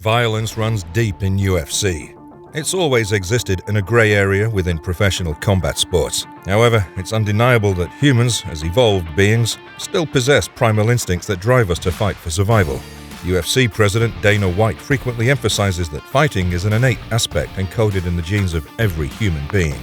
Violence runs deep in UFC. It's always existed in a grey area within professional combat sports. However, it's undeniable that humans, as evolved beings, still possess primal instincts that drive us to fight for survival. UFC President Dana White frequently emphasizes that fighting is an innate aspect encoded in the genes of every human being.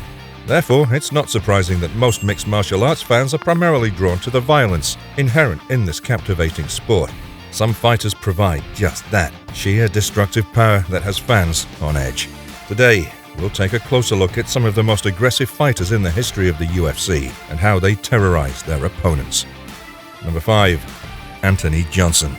Therefore, it's not surprising that most mixed martial arts fans are primarily drawn to the violence inherent in this captivating sport. Some fighters provide just that, sheer destructive power that has fans on edge. Today, we'll take a closer look at some of the most aggressive fighters in the history of the UFC and how they terrorize their opponents. Number 5. Anthony Johnson.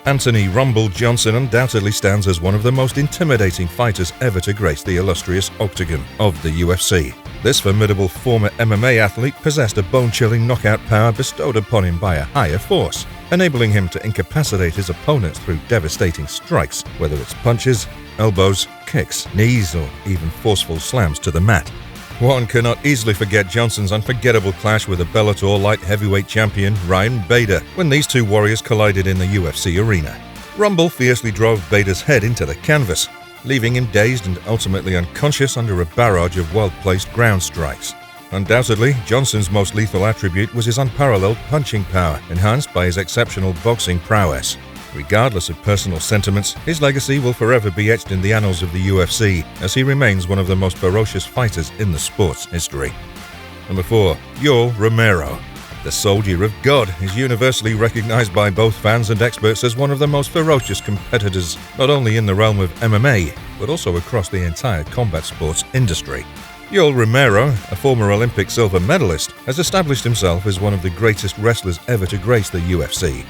Anthony "Rumble" Johnson undoubtedly stands as one of the most intimidating fighters ever to grace the illustrious octagon of the UFC. This formidable former MMA athlete possessed a bone-chilling knockout power bestowed upon him by a higher force, enabling him to incapacitate his opponents through devastating strikes, whether it's punches, elbows, kicks, knees, or even forceful slams to the mat. One cannot easily forget Johnson's unforgettable clash with the Bellator light heavyweight champion Ryan Bader when these two warriors collided in the UFC arena. Rumble fiercely drove Bader's head into the canvas, leaving him dazed and ultimately unconscious under a barrage of well-placed ground strikes. Undoubtedly, Johnson's most lethal attribute was his unparalleled punching power, enhanced by his exceptional boxing prowess. Regardless of personal sentiments, his legacy will forever be etched in the annals of the UFC, as he remains one of the most ferocious fighters in the sport's history. Number 4. Yoel Romero. The Soldier of God is universally recognized by both fans and experts as one of the most ferocious competitors, not only in the realm of MMA, but also across the entire combat sports industry. Yoel Romero, a former Olympic silver medalist, has established himself as one of the greatest wrestlers ever to grace the UFC.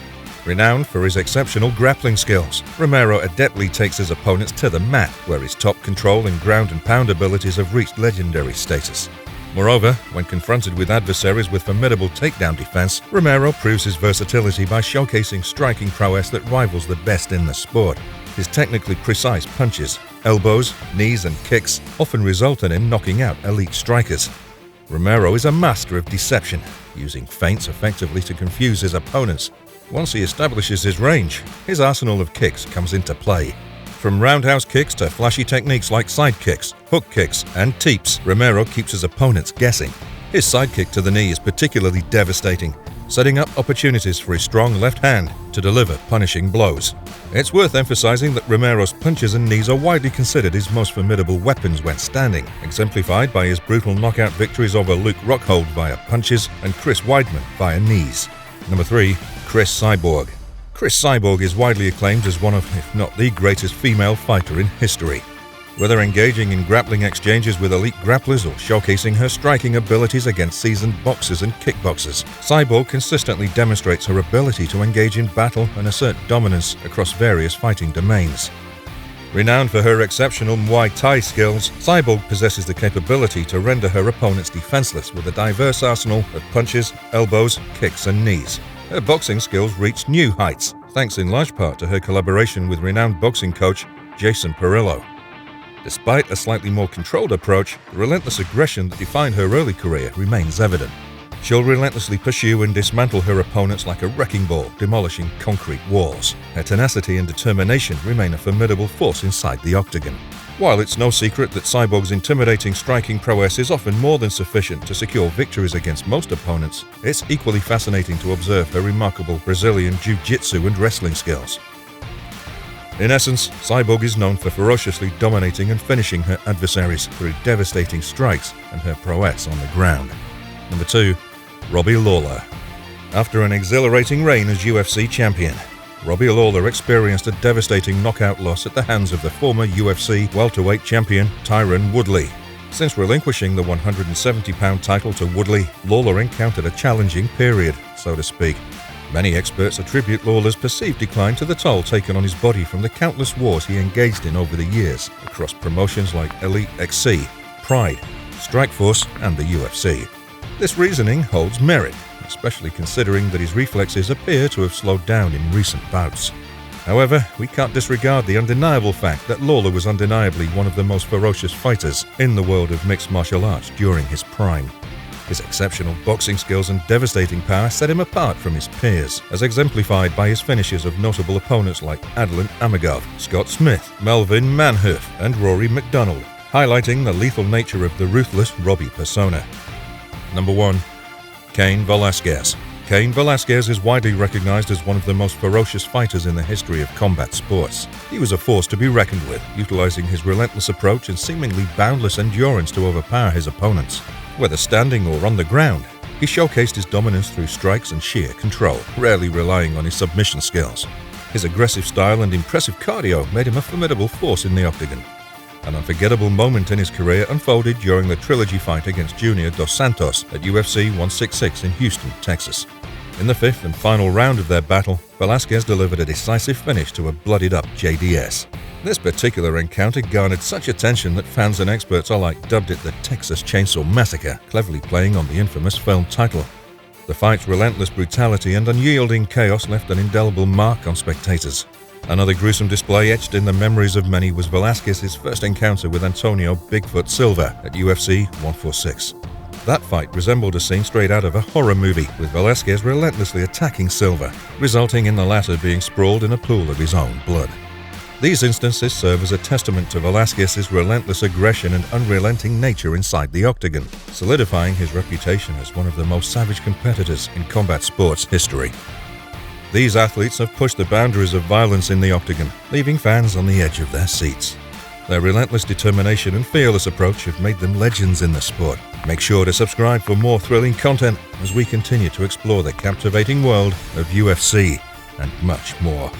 Renowned for his exceptional grappling skills, Romero adeptly takes his opponents to the mat, where his top control and ground and pound abilities have reached legendary status. Moreover, when confronted with adversaries with formidable takedown defense, Romero proves his versatility by showcasing striking prowess that rivals the best in the sport. His technically precise punches, elbows, knees, and kicks often result in him knocking out elite strikers. Romero is a master of deception, using feints effectively to confuse his opponents. Once he establishes his range, his arsenal of kicks comes into play. From roundhouse kicks to flashy techniques like side kicks, hook kicks, and teeps, Romero keeps his opponents guessing. His side kick to the knee is particularly devastating, setting up opportunities for his strong left hand to deliver punishing blows. It's worth emphasizing that Romero's punches and knees are widely considered his most formidable weapons when standing, exemplified by his brutal knockout victories over Luke Rockhold via punches and Chris Weidman via knees. Number 3. Cris Cyborg. Cris Cyborg is widely acclaimed as one of, if not the greatest female fighter in history. Whether engaging in grappling exchanges with elite grapplers or showcasing her striking abilities against seasoned boxers and kickboxers, Cyborg consistently demonstrates her ability to engage in battle and assert dominance across various fighting domains. Renowned for her exceptional Muay Thai skills, Cyborg possesses the capability to render her opponents defenseless with a diverse arsenal of punches, elbows, kicks, and knees. Her boxing skills reached new heights, thanks in large part to her collaboration with renowned boxing coach Jason Parillo. Despite a slightly more controlled approach, the relentless aggression that defined her early career remains evident. She'll relentlessly pursue and dismantle her opponents like a wrecking ball, demolishing concrete walls. Her tenacity and determination remain a formidable force inside the octagon. While it's no secret that Cyborg's intimidating striking prowess is often more than sufficient to secure victories against most opponents, it's equally fascinating to observe her remarkable Brazilian jiu-jitsu and wrestling skills. In essence, Cyborg is known for ferociously dominating and finishing her adversaries through devastating strikes and her prowess on the ground. Number 2. Robbie Lawler. After an exhilarating reign as UFC champion, Robbie Lawler experienced a devastating knockout loss at the hands of the former UFC welterweight champion Tyron Woodley. Since relinquishing the 170-pound title to Woodley, Lawler encountered a challenging period, so to speak. Many experts attribute Lawler's perceived decline to the toll taken on his body from the countless wars he engaged in over the years across promotions like Elite XC, Pride, Strikeforce, and the UFC. This reasoning holds merit, especially considering that his reflexes appear to have slowed down in recent bouts. However, we can't disregard the undeniable fact that Lawler was undeniably one of the most ferocious fighters in the world of mixed martial arts during his prime. His exceptional boxing skills and devastating power set him apart from his peers, as exemplified by his finishes of notable opponents like Adlan Amagov, Scott Smith, Melvin Manhoef, and Rory MacDonald, highlighting the lethal nature of the ruthless Robbie persona. Number 1. Cain Velasquez. Cain Velasquez is widely recognized as one of the most ferocious fighters in the history of combat sports. He was a force to be reckoned with, utilizing his relentless approach and seemingly boundless endurance to overpower his opponents. Whether standing or on the ground, he showcased his dominance through strikes and sheer control, rarely relying on his submission skills. His aggressive style and impressive cardio made him a formidable force in the octagon. An unforgettable moment in his career unfolded during the trilogy fight against Junior Dos Santos at UFC 166 in Houston, Texas. In the fifth and final round of their battle, Velasquez delivered a decisive finish to a bloodied-up JDS. This particular encounter garnered such attention that fans and experts alike dubbed it the Texas Chainsaw Massacre, cleverly playing on the infamous film title. The fight's relentless brutality and unyielding chaos left an indelible mark on spectators. Another gruesome display etched in the memories of many was Velasquez's first encounter with Antonio Bigfoot Silva at UFC 146. That fight resembled a scene straight out of a horror movie, with Velasquez relentlessly attacking Silva, resulting in the latter being sprawled in a pool of his own blood. These instances serve as a testament to Velasquez's relentless aggression and unrelenting nature inside the octagon, solidifying his reputation as one of the most savage competitors in combat sports history. These athletes have pushed the boundaries of violence in the octagon, leaving fans on the edge of their seats. Their relentless determination and fearless approach have made them legends in the sport. Make sure to subscribe for more thrilling content as we continue to explore the captivating world of UFC and much more.